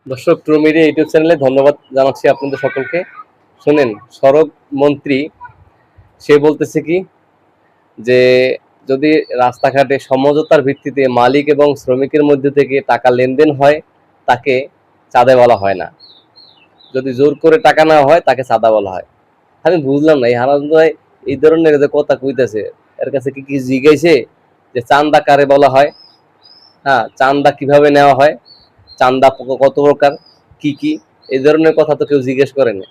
দর্শক, true media YouTube চ্যানেলে ধন্যবাদ জানাচ্ছি আপনাদের সকলকে। শুনেন, সড়ক মন্ত্রী সে বলতেছে কি যে যদি রাস্তাঘাটে সমঝোতার ভিত্তিতে মালিক এবং শ্রমিকের মধ্যে থেকে টাকা লেনদেন হয় তাকে চাঁদা বলা হয় না, যদি জোর করে টাকা নেওয়া হয় তাকে চাঁদা বলা হয়। আমি বুঝলাম না এই হারাম ভাই এই ধরনের যে কথা কইতেছে, এর কাছে কি কি জিজ্ঞাসে যে চান্দা কারে বলা হয়, হ্যাঁ চান্দা কিভাবে নেওয়া হয়, চান্দা কত প্রকার, কি কি, এই ধরনের কথা তো কেউ জিজ্ঞেস করে না।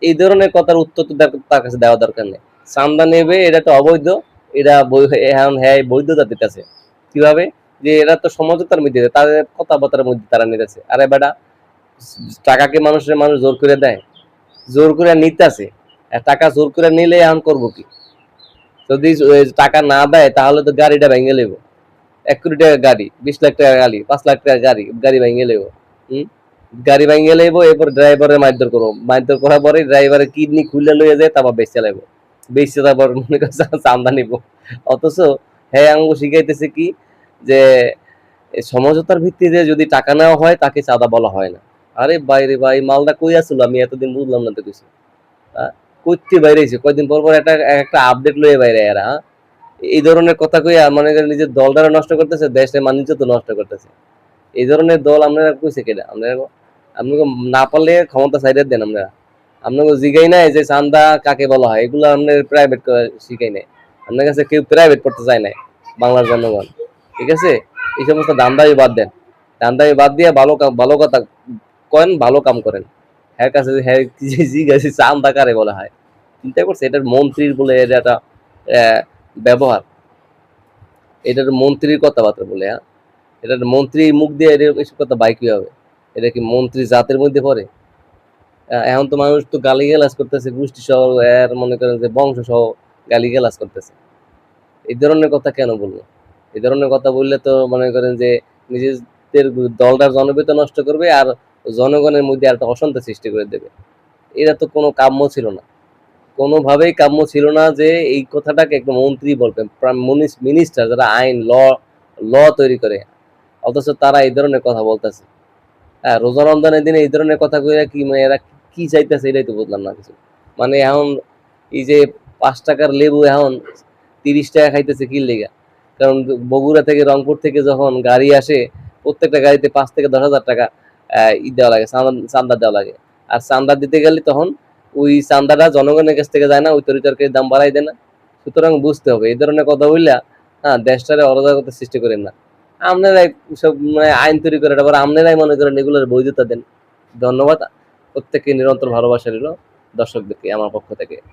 এই ধরনের কথার উত্তর তো তার কাছে দেওয়া দরকার নেই। চান্দা নেবে এটা তো অবৈধ, এটা এখন হ্যাঁ বৈধতা দিতেছে কিভাবে, যে এরা তো সমঝোতার মধ্যে তাদের কথাবার্তার মধ্যে তারা নিতেছে। আরে বেটা, টাকাকে মানুষ জোর করে দেয়? জোর করে নিতেছে, টাকা জোর করে নিলে এখন করবো কি? যদি টাকা না দেয় তাহলে তো গাড়িটা ভেঙে নেবো। 1 কোটি টাকা গাড়ি, 20 লাখ টাকা গাড়ি, 5 লাখ টাকা গাড়ি, গাড়ি ভেঙে লেবো। হম, গাড়ি ভেঙে লেবো, এরপর ড্রাইভারের মারধর করবো, মারধর করার পরে ড্রাইভারের কিডনি খুলে লইয়ে যায়, তারপর বেচে লাইবো, বেচে তারপর মনে করছে চান্দা নিবো। অথচ হ্যাঁ আঙ্গু শিখাইতেছে কি যে সমঝোতার ভিত্তিতে যদি টাকা নেওয়া হয় তাকে চাঁদা বলা হয় না। আরে বাইরে ভাই, মালদা কই আসলো আমি এতদিন বুঝলাম না তো কিছু। কইতে বাইরে কয়দিন পর পর একটা একটা আপডেট লইয়ে বাইরে এরা, এই ধরনের কথা কইয়া মনে করেন নিজের দলটারে নষ্ট করতেছে, দেশের মানিজ্য তো নষ্ট করতেছে। এই ধরনের দল আপনারা কইছে কেডা? আপনারা আপনাকে না পারলে ক্ষমতা সাইডে দেন। আপনাকে জিগাই নাই যে চান্দা কাকে বলা হয়, এগুলো আপনার প্রাইভেট শিখাই নাই। আপনার কাছে কেউ প্রাইভেট করতে চায় নাই বাংলার জনগণ। ঠিক আছে, এই সমস্ত দান্দাবি বাদ দেন, দান্দাবি বাদ দিয়ে ভালো কথা করেন, ভালো কাম করেন। হ্যাঁ কাছে হ্যাঁ জিজ্ঞাসা চান্দা কারে বলা হয়, চিন্তা করছে এটার মন্ত্রীর বলে এটা একটা ব্যবহার, এটার মন্ত্রীর কথাবার্তা বলে, হ্যাঁ এটার মন্ত্রী মুখ দিয়ে এসব কথা বাইক হবে? এটা কি মন্ত্রী জাতের মধ্যে পড়ে? এখন তো মানুষ তো গালিগালাজ করতেছে, গোষ্ঠী সহ এর মনে করেন যে বংশ সহ গালিগালাজ করতেছে। এই ধরনের কথা কেন বলবো? এই ধরনের কথা বললে তো মনে করেন যে নিজেদের দলটার জনপ্রিয়তা নষ্ট করবে আর জনগণের মধ্যে একটা অশান্তি সৃষ্টি করে দেবে। এটা তো কোনো কাম্য ছিল না, কোনোভাবেই কাম্য ছিল না যে এই কথাটাকে একটা মন্ত্রী বলবেন, মিনিস্টার যারা আইন ল তৈরি করে, অথচ তারা এই ধরনের কথা বলতেছে। হ্যাঁ, রোজা রমজানের দিনে এই ধরনের কথা কইরা কি মানে এরা কি চাইতেছে এটাই তো বুঝলাম না কিছু। মানে এখন এই যে 5 টাকার লেবু এখন 30 টাকা খাইতেছে কি লেগা? কারণ বগুড়া থেকে রংপুর থেকে যখন গাড়ি আসে, প্রত্যেকটা গাড়িতে 5 থেকে 10 হাজার টাকা ই দেওয়া লাগে, চান্দা দেওয়া লাগে। আর চান্দা দিতে গেলে তখন ওই চান্দাটা জনগণের কাছ থেকে যায় না, ওই তরিতরকারির দাম বাড়াই দেয় না। সুতরাং বুঝতে হবে এই ধরনের কথা বললা হ্যাঁ দেশটারে অরাজকতা সৃষ্টি করেন না। আপনারাই সব মানে আইন তৈরি করে আবার আপনারাই মনে করেন এগুলোর বৈধতা দেন। ধন্যবাদ। প্রত্যেককে নিরন্তর ভালোবাসা রইল দর্শকদেরকে আমার পক্ষ থেকে।